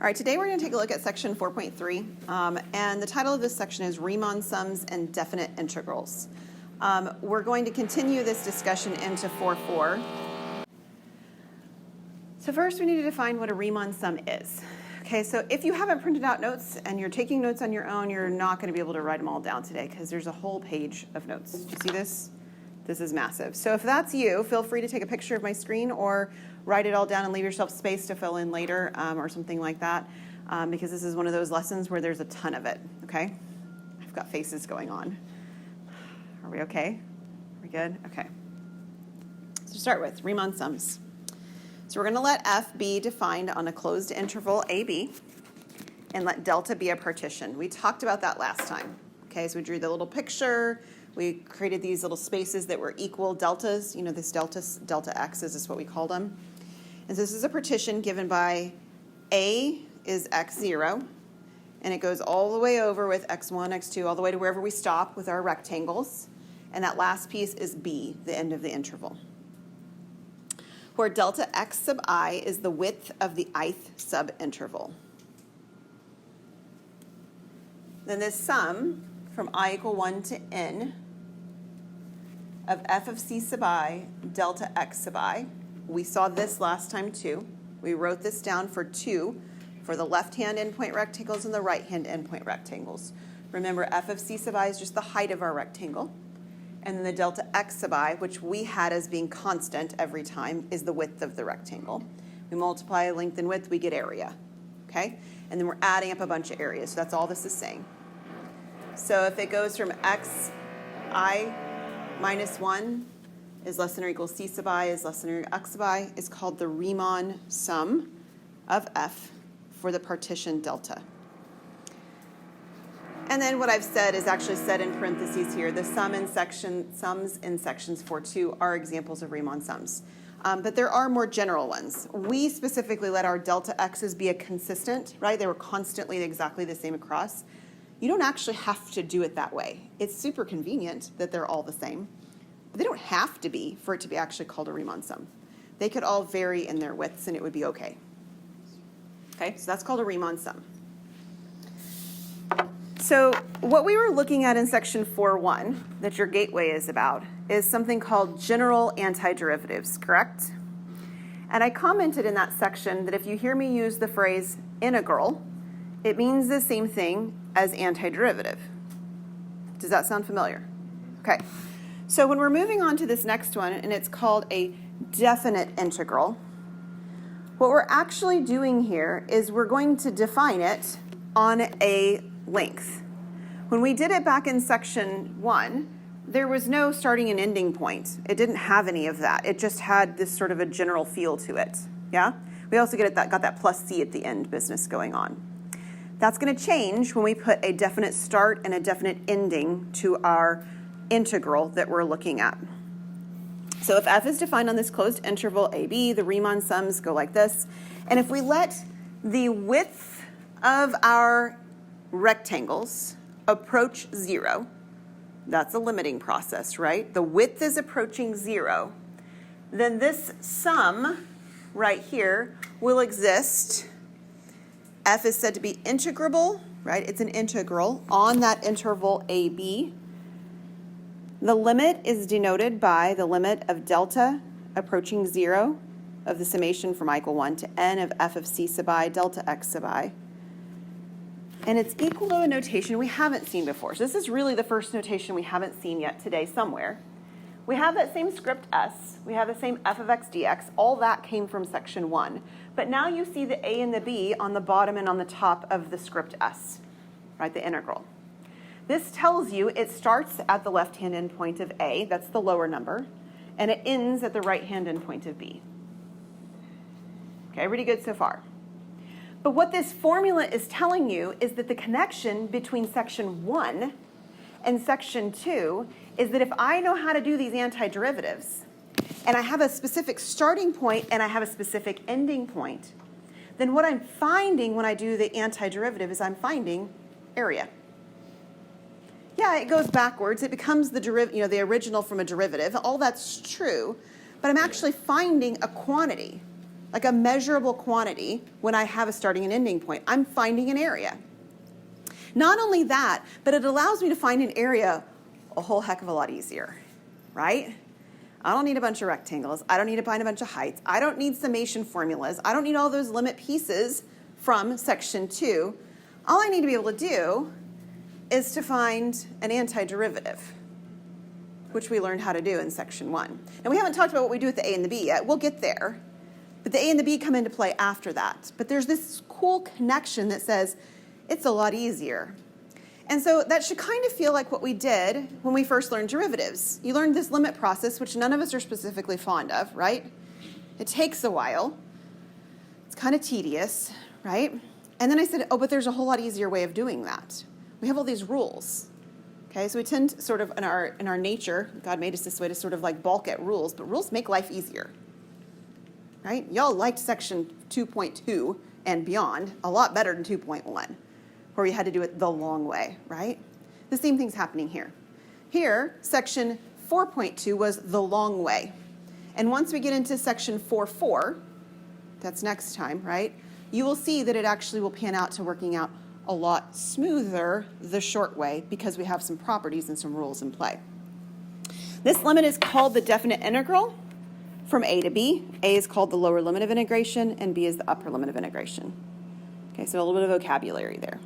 All right, today we're going to take a look at section 4.3, and the title of this section is Riemann sums and definite integrals. We're going to continue this discussion into 4.4. So first we need to define what a Riemann sum is. Okay, so if you haven't printed out notes and you're taking notes on your own, you're not going to be able to write them all down today because there's a whole page of notes. Do you see this? This is massive. So if that's you, feel free to take a picture of my screen or write it all down and leave yourself space to fill in later or something like that, because this is one of those lessons where there's a ton of it, okay? I've got faces going on. Are we okay? Are we good? Okay. So to start with, Riemann sums. So we're going to let f be defined on a closed interval AB and let delta be a partition. We talked about that last time. Okay, so we drew the little picture. We created these little spaces that were equal deltas. You know, this delta x's is what we called them. And so this is a partition given by A is x0, and it goes all the way over with x1, x2, all the way to wherever we stop with our rectangles. And that last piece is B, the end of the interval, where delta x sub I is the width of the ith subinterval. Then this sum from I equal 1 to n of f of c sub I delta x sub I. We saw this last time too. We wrote this down for 2 for the left-hand endpoint rectangles and the right-hand endpoint rectangles. Remember, f of c sub I is just the height of our rectangle. And then the delta x sub I, which we had as being constant every time, is the width of the rectangle. We multiply length and width, we get area. Okay? And then we're adding up a bunch of areas. So that's all this is saying. So if it goes from xi minus 1 is less than or equal c sub I is less than or equal x sub I, is called the Riemann sum of f for the partition delta. And then what I've said is actually said in parentheses here. The sums in sections 4.2 are examples of Riemann sums. But there are more general ones. We specifically let our delta x's be a consistent, right? They were constantly exactly the same across. You don't actually have to do it that way. It's super convenient that they're all the same. But they don't have to be for it to be actually called a Riemann sum. They could all vary in their widths and it would be okay. Okay, so that's called a Riemann sum. So what we were looking at in section 4.1 that your gateway is about is something called general antiderivatives, correct? And I commented in that section that if you hear me use the phrase integral, it means the same thing as antiderivative. Does that sound familiar? Okay. So when we're moving on to this next one, and it's called a definite integral, what we're actually doing here is we're going to define it on a length. When we did it back in section 1, there was no starting and ending point. It didn't have any of that. It just had this sort of a general feel to it. Yeah? We also got that plus c at the end business going on. That's going to change when we put a definite start and a definite ending to our integral that we're looking at. So if f is defined on this closed interval AB, the Riemann sums go like this. And if we let the width of our rectangles approach 0, that's a limiting process, right? The width is approaching 0. Then this sum right here will exist. F is said to be integrable, right? It's an integral on that interval AB. The limit is denoted by the limit of delta approaching 0 of the summation from I equal 1 to n of f of c sub I delta x sub I. And it's equal to a notation we haven't seen before. So this is really the first notation we haven't seen yet today somewhere. We have that same script s. We have the same f of x dx. All that came from section 1. But now you see the a and the b on the bottom and on the top of the script s, right, the integral. This tells you it starts at the left-hand endpoint of a, that's the lower number, and it ends at the right-hand endpoint of b. Okay, pretty good so far. But what this formula is telling you is that the connection between section 1 and section 2 is that if I know how to do these antiderivatives, and I have a specific starting point and I have a specific ending point, then what I'm finding when I do the antiderivative is I'm finding area. Yeah, it goes backwards. It becomes the the original from a derivative. All that's true, but I'm actually finding a quantity. like a measurable quantity when I have a starting and ending point. I'm finding an area. Not only that, but it allows me to find an area a whole heck of a lot easier, right? I don't need a bunch of rectangles. I don't need to find a bunch of heights. I don't need summation formulas. I don't need all those limit pieces from section 2. All I need to be able to do is to find an antiderivative, which we learned how to do in section 1. And we haven't talked about what we do with the a and the b yet. We'll get there. But the a and the b come into play after that. But there's this cool connection that says it's a lot easier. And so that should kind of feel like what we did when we first learned derivatives. You learned this limit process, which none of us are specifically fond of, right? It takes a while. It's kind of tedious, right? And then I said, oh, but there's a whole lot easier way of doing that. We have all these rules. Okay, so we tend to sort of, in our nature, God made us this way to sort of like balk at rules, but rules make life easier, right? Y'all liked section 2.2 and beyond a lot better than 2.1, where we had to do it the long way, right? The same thing's happening here. Here, section 4.2 was the long way. And once we get into section 4.4, that's next time, right? You will see that it actually will pan out to working out a lot smoother the short way because we have some properties and some rules in play. This limit is called the definite integral from a to b. A is called the lower limit of integration, and b is the upper limit of integration. Okay, so a little bit of vocabulary there.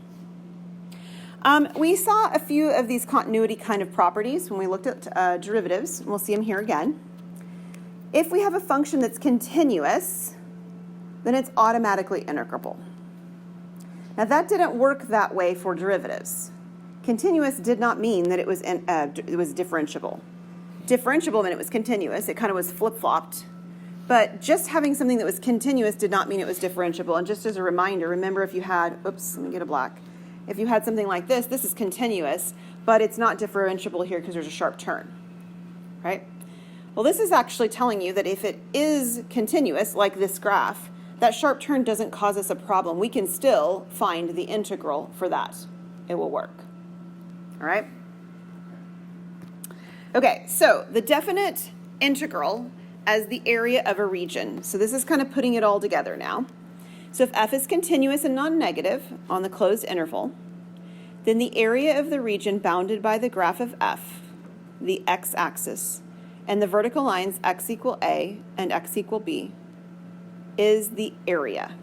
We saw a few of these continuity kind of properties when we looked at derivatives, and we'll see them here again. If we have a function that's continuous, then it's automatically integrable. Now that didn't work that way for derivatives. Continuous did not mean that it was differentiable. Differentiable meant it was continuous. It kind of was flip-flopped. But just having something that was continuous did not mean it was differentiable. And just as a reminder, remember if you had, oops, let me get a black. If you had something like this, this is continuous, but it's not differentiable here because there's a sharp turn, right? Well, this is actually telling you that if it is continuous, like this graph, that sharp turn doesn't cause us a problem. We can still find the integral for that. It will work. All right? Okay, so the definite integral as the area of a region. So this is kind of putting it all together now. So if f is continuous and non-negative on the closed interval, then the area of the region bounded by the graph of f, the x-axis, and the vertical lines x equal a and x equal b, is the area.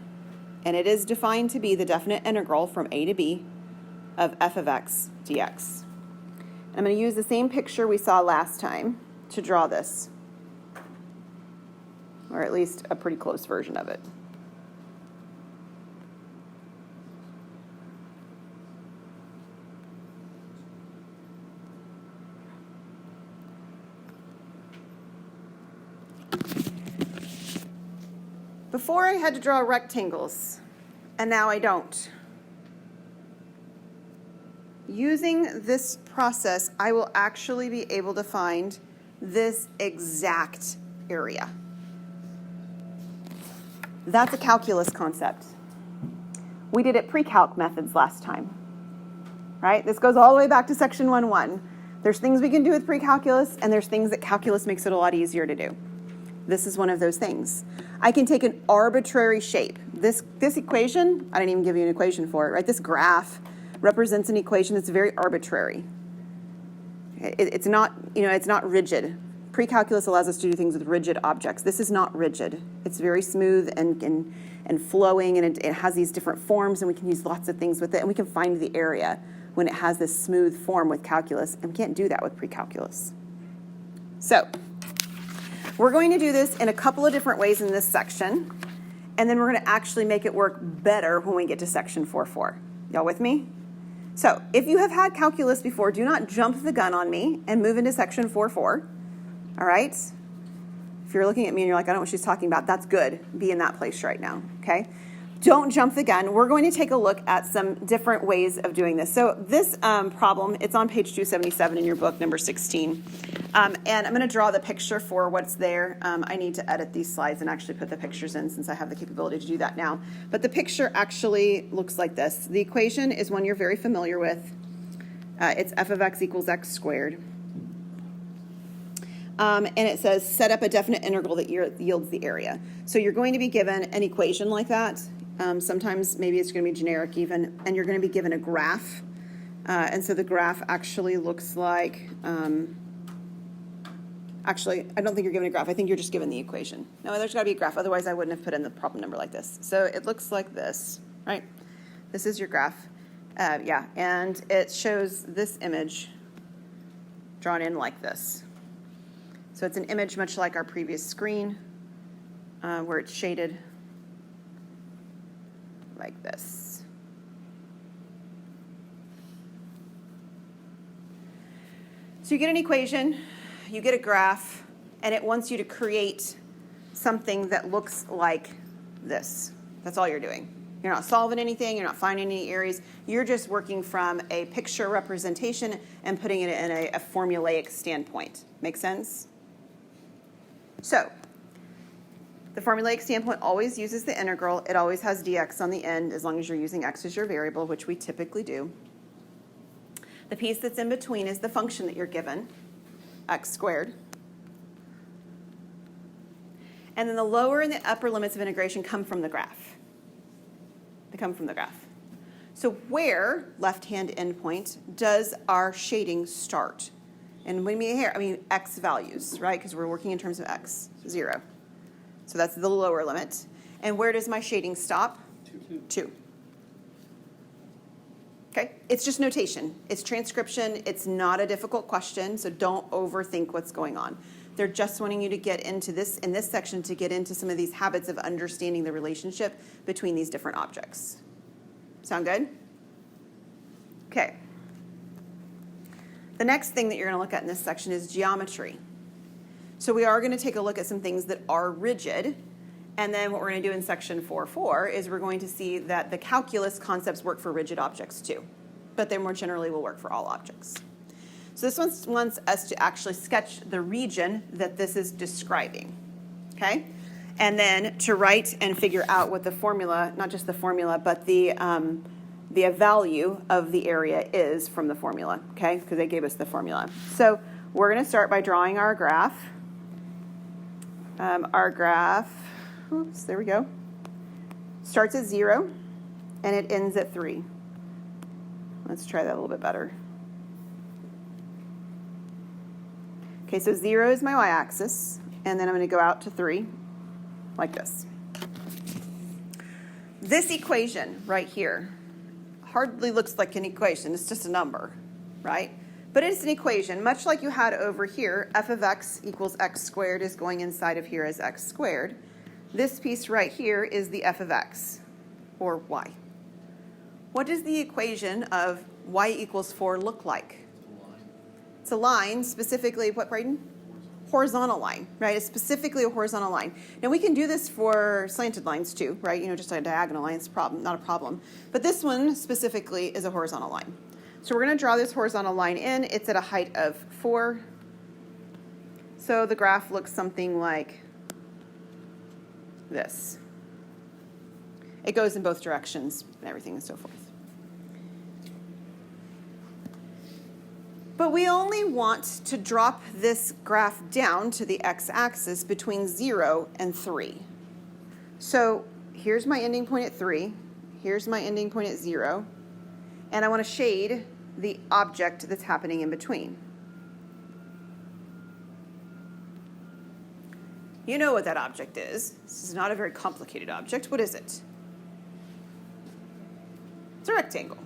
And it is defined to be the definite integral from a to b of f of x dx. I'm going to use the same picture we saw last time to draw this, or at least a pretty close version of it. Before I had to draw rectangles, and now I don't. Using this process, I will actually be able to find this exact area. That's a calculus concept. We did it pre-calc methods last time, right? This goes all the way back to section 1.1. There's things we can do with pre-calculus, and there's things that calculus makes it a lot easier to do. This is one of those things. I can take an arbitrary shape. This equation, I didn't even give you an equation for it, right? This graph represents an equation that's very arbitrary. It's not, it's not rigid. Pre-calculus allows us to do things with rigid objects. This is not rigid. It's very smooth and flowing, and it has these different forms, and we can use lots of things with it, and we can find the area when it has this smooth form with calculus, and we can't do that with pre-calculus. So we're going to do this in a couple of different ways in this section, and then we're going to actually make it work better when we get to section 4.4. Y'all with me? So if you have had calculus before, do not jump the gun on me and move into section 4.4. All right? If you're looking at me and you're like, I don't know what she's talking about, that's good. Be in that place right now, okay? Don't jump the gun. We're going to take a look at some different ways of doing this. So this problem, it's on page 277 in your book, number 16. And I'm going to draw the picture for what's there. I need to edit these slides and actually put the pictures in since I have the capability to do that now. But the picture actually looks like this. The equation is one you're very familiar with. It's f of x equals x squared. And it says set up a definite integral that yields the area. So you're going to be given an equation like that. Sometimes maybe it's going to be generic even, and you're going to be given a graph. And so the graph actually looks like, actually, I don't think you're given a graph. I think you're just given the equation. No, there's got to be a graph. Otherwise, I wouldn't have put in the problem number like this. So it looks like this, right? This is your graph. Yeah, and it shows this image drawn in like this. So it's an image much like our previous screen where it's shaded like this. So you get an equation, you get a graph, and it wants you to create something that looks like this. That's all you're doing. You're not solving anything, you're not finding any areas. You're just working from a picture representation and putting it in a formulaic standpoint. Make sense? So, the formulaic standpoint always uses the integral. It always has dx on the end as long as you're using x as your variable, which we typically do. The piece that's in between is the function that you're given, x squared. And then the lower and the upper limits of integration come from the graph. They come from the graph. So where, left-hand endpoint, does our shading start? And when we mean here, I mean x values, right? Because we're working in terms of x, 0. So that's the lower limit. And where does my shading stop? 2. Okay, it's just notation. It's transcription. It's not a difficult question, so don't overthink what's going on. They're just wanting you to get into this, in this section, to get into some of these habits of understanding the relationship between these different objects. Sound good? Okay. The next thing that you're going to look at in this section is geometry. So we are going to take a look at some things that are rigid. And then what we're going to do in section 4.4 is we're going to see that the calculus concepts work for rigid objects too. But they more generally will work for all objects. So this one wants us to actually sketch the region that this is describing. Okay? And then to write and figure out what the formula, not just the formula, but the value of the area is from the formula. Okay? Because they gave us the formula. So we're going to start by drawing our graph. Oops, there we go. Starts at 0, and it ends at 3. Let's try that a little bit better. Okay, so 0 is my y-axis, and then I'm going to go out to 3, like this. This equation right here hardly looks like an equation. It's just a number, right? But it's an equation, much like you had over here. F of x equals x squared is going inside of here as x squared. This piece right here is the f of x, or y. What does the equation of y equals 4 look like? It's a line, specifically, what, Braden? Horizontal line, right? It's specifically a horizontal line. Now, we can do this for slanted lines too, right? You know, just a diagonal line is not a problem. But this one specifically is a horizontal line. So we're going to draw this horizontal line in. It's at a height of 4. So the graph looks something like this. It goes in both directions and everything and so forth. But we only want to drop this graph down to the x-axis between 0 and 3. So here's my ending point at 3. Here's my ending point at 0. And I want to shade the object that's happening in between. You know what that object is. This is not a very complicated object. What is it? It's a rectangle.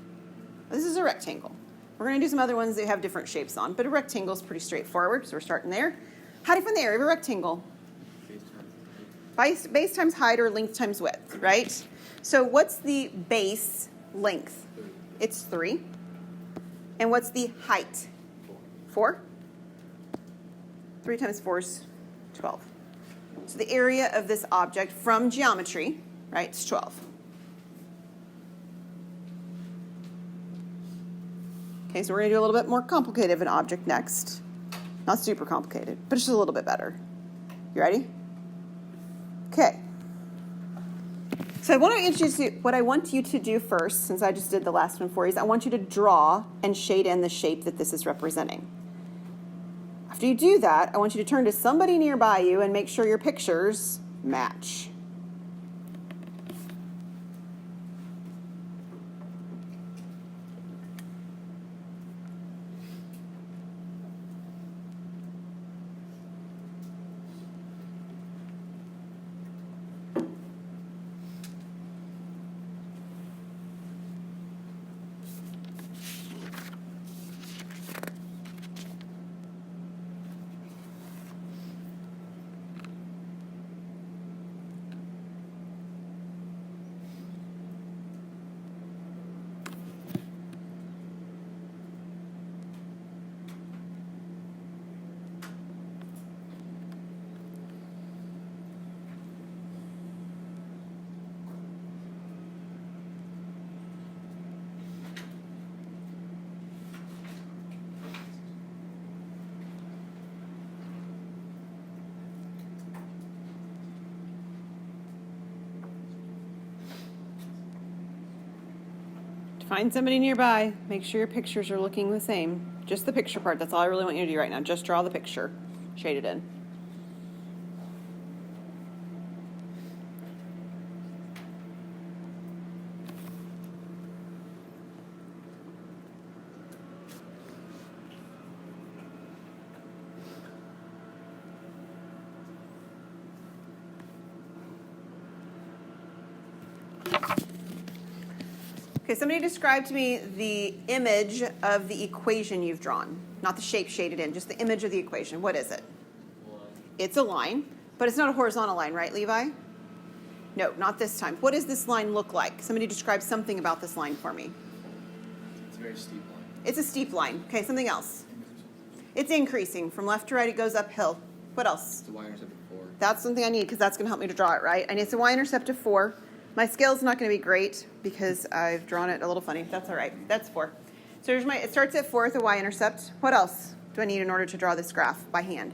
This is a rectangle. We're going to do some other ones that have different shapes on, but a rectangle is pretty straightforward, so we're starting there. How do you find the area of a rectangle? Base times height or length times width, right? So what's the base length? It's 3. And what's the height? 4? 3 times 4 is 12. So the area of this object from geometry, right, is 12. Okay, so we're going to do a little bit more complicated of an object next. Not super complicated, but just a little bit better. You ready? Okay. So I want to introduce you, what I want you to do first, since I just did the last one for you, is I want you to draw and shade in the shape that this is representing. After you do that, I want you to turn to somebody nearby you and make sure your pictures match. Find somebody nearby. Make sure your pictures are looking the same. Just the picture part. That's all I really want you to do right now. Just draw the picture. Shade it in. Okay, somebody describe to me the image of the equation you've drawn. Not the shape shaded in, just the image of the equation. What is it? Line. It's a line, but it's not a horizontal line, right, Levi? No, not this time. What does this line look like? Somebody describe something about this line for me. It's a very steep line. It's a steep line. Okay, something else. It's increasing. From left to right, it goes uphill. What else? It's a y-intercept of 4. That's something I need because that's going to help me to draw it, right? I need it's a y-intercept of 4. My scale's not going to be great because I've drawn it a little funny. That's all right. That's 4. So here's it starts at 4 with a y-intercept. What else do I need in order to draw this graph by hand?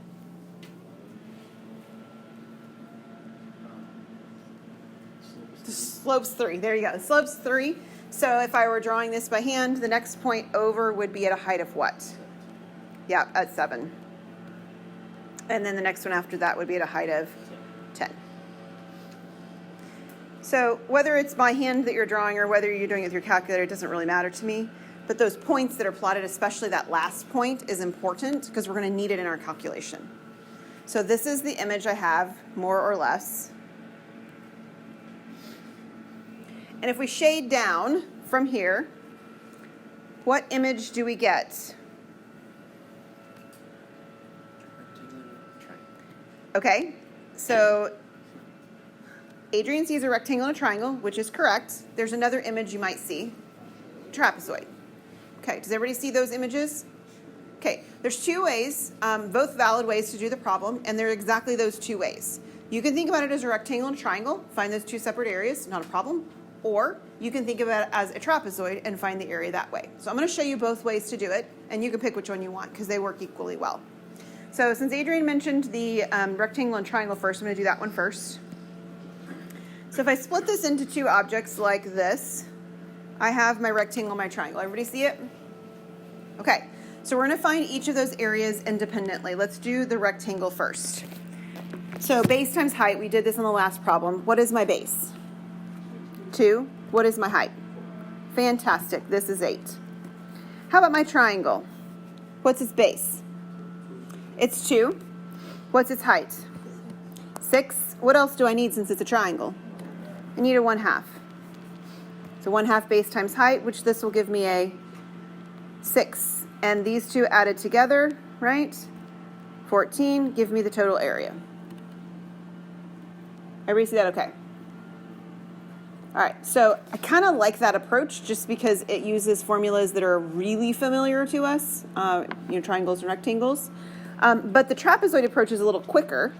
The slope's 3. There you go. The slope's 3. So if I were drawing this by hand, the next point over would be at a height of what? Yeah, at 7. And then the next one after that would be at a height of 10. So whether it's by hand that you're drawing or whether you're doing it with your calculator, it doesn't really matter to me. But those points that are plotted, especially that last point, is important because we're going to need it in our calculation. So this is the image I have, more or less. And if we shade down from here, what image do we get? Okay, so Adrian sees a rectangle and a triangle, which is correct. There's another image you might see, trapezoid. Okay, does everybody see those images? Okay, there's two ways, both valid ways to do the problem, and they're exactly those two ways. You can think about it as a rectangle and a triangle, find those two separate areas, not a problem. Or you can think about it as a trapezoid and find the area that way. So I'm going to show you both ways to do it, and you can pick which one you want because they work equally well. So since Adrian mentioned the rectangle and triangle first, I'm going to do that one first. So if I split this into two objects like this, I have my rectangle and my triangle. Everybody see it? Okay, so we're going to find each of those areas independently. Let's do the rectangle first. So base times height, we did this in the last problem. What is my base? 2. What is my height? Fantastic, this is 8. How about my triangle? What's its base? It's 2. What's its height? 6. What else do I need since it's a triangle? I need a 1/2. So 1/2 base times height, which this will give me a 6. And these two added together, right? 14, give me the total area. Everybody see that okay? All right, so I kind of like that approach just because it uses formulas that are really familiar to us, triangles and rectangles. But the trapezoid approach is a little quicker.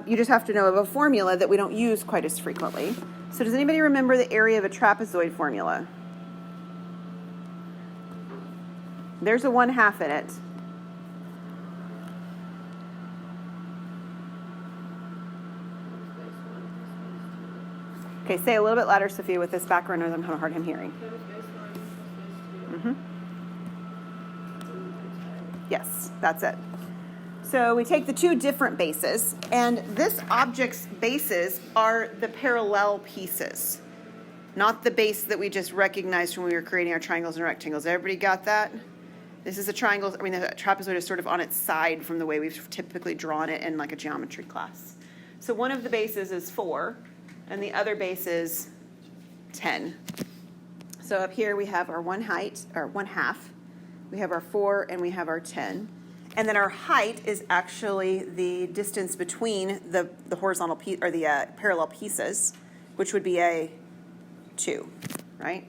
You just have to know of a formula that we don't use quite as frequently. So does anybody remember the area of a trapezoid formula? There's a 1/2 in it. Okay, say a little bit louder, Sophia, with this background noise. I'm having a hard time hearing. Mm-hmm. Yes, that's it. So we take the two different bases, and this object's bases are the parallel pieces, not the base that we just recognized when we were creating our triangles and rectangles. Everybody got that? This is a triangle, I mean, the trapezoid is sort of on its side from the way we've typically drawn it in like a geometry class. So one of the bases is 4, and the other base is 10. So up here we have our 1/2. We have our 4, and we have our 10. And then our height is actually the distance between the horizontal piece or the parallel pieces, which would be a 2, right?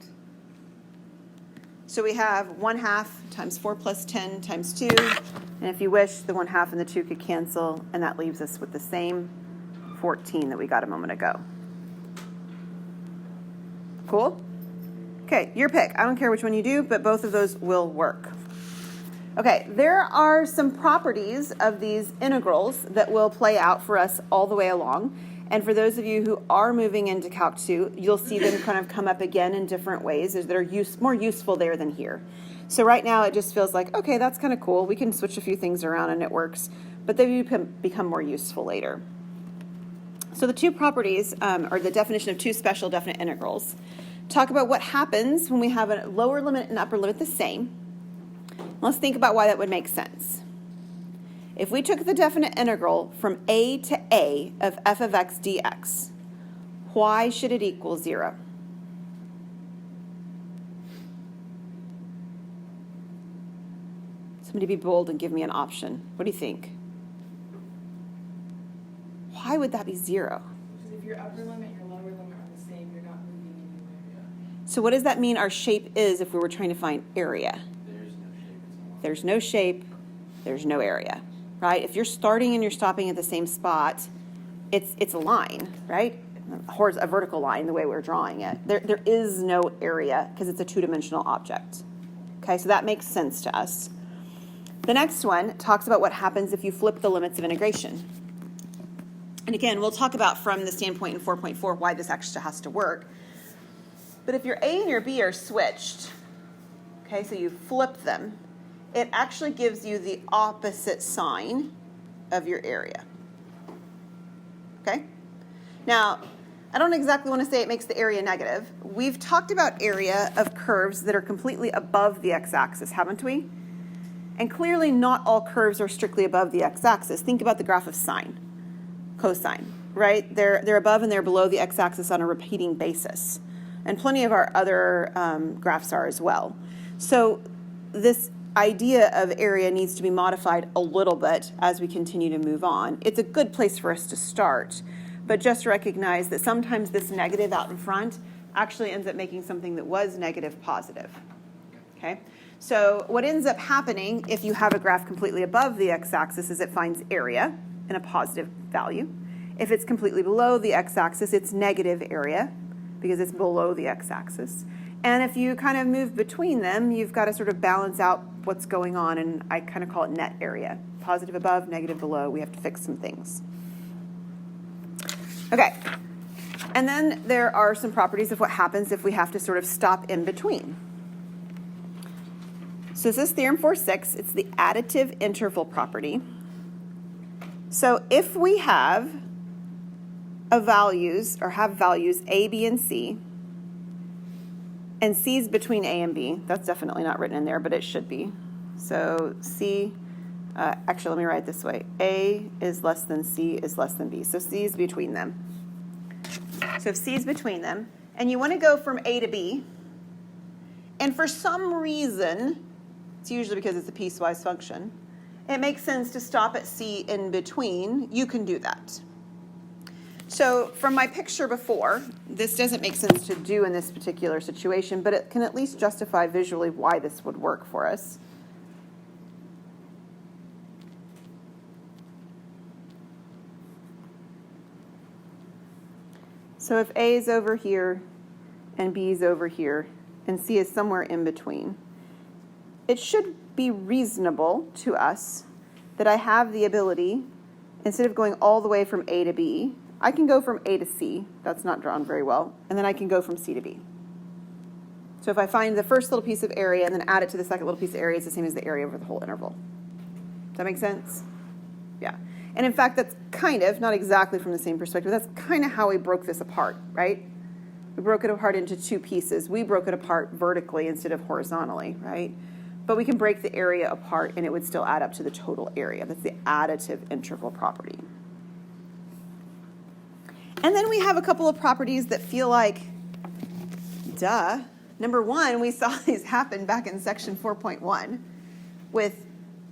So we have 1/2 times 4 plus 10 times 2. And if you wish, the 1/2 and the 2 could cancel, and that leaves us with the same 14 that we got a moment ago. Cool? Okay, your pick. I don't care which one you do, but both of those will work. Okay, there are some properties of these integrals that will play out for us all the way along. And for those of you who are moving into Calc 2, you'll see them kind of come up again in different ways that are more useful there than here. So right now it just feels like, okay, that's kind of cool. We can switch a few things around and it works. But they become more useful later. So the two properties, or the definition of two special definite integrals, talk about what happens when we have a lower limit and upper limit the same. Let's think about why that would make sense. If we took the definite integral from a to a of f of x dx, why should it equal 0? Somebody be bold and give me an option. What do you think? Why would that be 0? Because if your upper limit and your lower limit are the same, you're not moving anywhere. So what does that mean our shape is if we were trying to find area? There's no shape. There's no area, right? If you're starting and you're stopping at the same spot, it's a line, right? A vertical line, the way we're drawing it. There is no area because it's a two-dimensional object. Okay, so that makes sense to us. The next one talks about what happens if you flip the limits of integration. And again, we'll talk about from the standpoint in 4.4 why this actually has to work. But if your A and your B are switched, okay, so you flip them, it actually gives you the opposite sign of your area. Okay? Now, I don't exactly want to say it makes the area negative. We've talked about area of curves that are completely above the x-axis, haven't we? And clearly not all curves are strictly above the x-axis. Think about the graph of sine, cosine, right? They're above and they're below the x-axis on a repeating basis. And plenty of our other graphs are as well. So this idea of area needs to be modified a little bit as we continue to move on. It's a good place for us to start, but just recognize that sometimes this negative out in front actually ends up making something that was negative positive. Okay? So what ends up happening if you have a graph completely above the x-axis is it finds area in a positive value. If it's completely below the x-axis, it's negative area because it's below the x-axis. And if you kind of move between them, you've got to sort of balance out what's going on, and I kind of call it net area. Positive above, negative below. We have to fix some things. Okay. And then there are some properties of what happens if we have to sort of stop in between. So this is theorem 4.6. It's the additive interval property. So if we have values A, B, and C, and C is between A and B. That's definitely not written in there, but it should be. So C, actually, let me write it this way. A is less than C is less than B. So C is between them. So if C is between them, and you want to go from A to B, and for some reason, it's usually because it's a piecewise function, it makes sense to stop at C in between, you can do that. So from my picture before, this doesn't make sense to do in this particular situation, but it can at least justify visually why this would work for us. So if A is over here and B is over here and C is somewhere in between, it should be reasonable to us that I have the ability, instead of going all the way from A to B, I can go from A to C, that's not drawn very well, and then I can go from C to B. So if I find the first little piece of area and then add it to the second little piece of area, it's the same as the area over the whole interval. Does that make sense? Yeah. And in fact, that's kind of, not exactly from the same perspective, that's kind of how we broke this apart, right? We broke it apart into two pieces. We broke it apart vertically instead of horizontally, right? But we can break the area apart and it would still add up to the total area. That's the additive integral property. And then we have a couple of properties that feel like, duh. Number one, we saw these happen back in section 4.1 with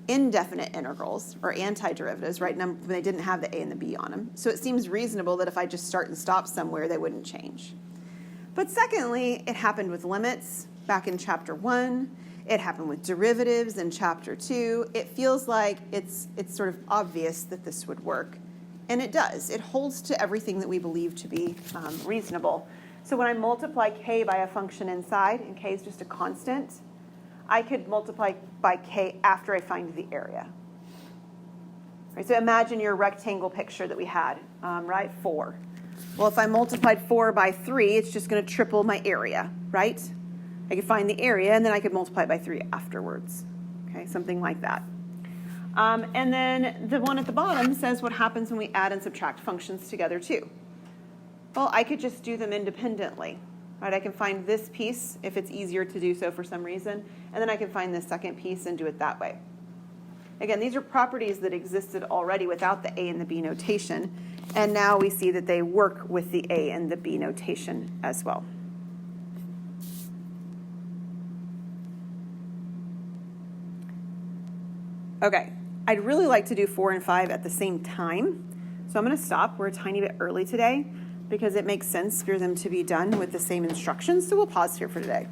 indefinite integrals or antiderivatives, right? When they didn't have the a and the b on them. So it seems reasonable that if I just start and stop somewhere, they wouldn't change. But secondly, it happened with limits back in chapter 1. It happened with derivatives in chapter 2. It feels like it's sort of obvious that this would work. And it does. It holds to everything that we believe to be reasonable. So when I multiply k by a function inside, and k is just a constant, I could multiply by k after I find the area. Right, so imagine your rectangle picture that we had, right? 4. Well, if I multiplied 4 by 3, it's just going to triple my area, right? I could find the area, and then I could multiply by 3 afterwards. Okay, something like that. And then the one at the bottom says what happens when we add and subtract functions together too. Well, I could just do them independently. Right? I can find this piece if it's easier to do so for some reason, and then I can find this second piece and do it that way. Again, these are properties that existed already without the a and the b notation, and now we see that they work with the a and the b notation as well. Okay, I'd really like to do 4 and 5 at the same time, so I'm going to stop. We're a tiny bit early today because it makes sense for them to be done with the same instructions, so we'll pause here for today.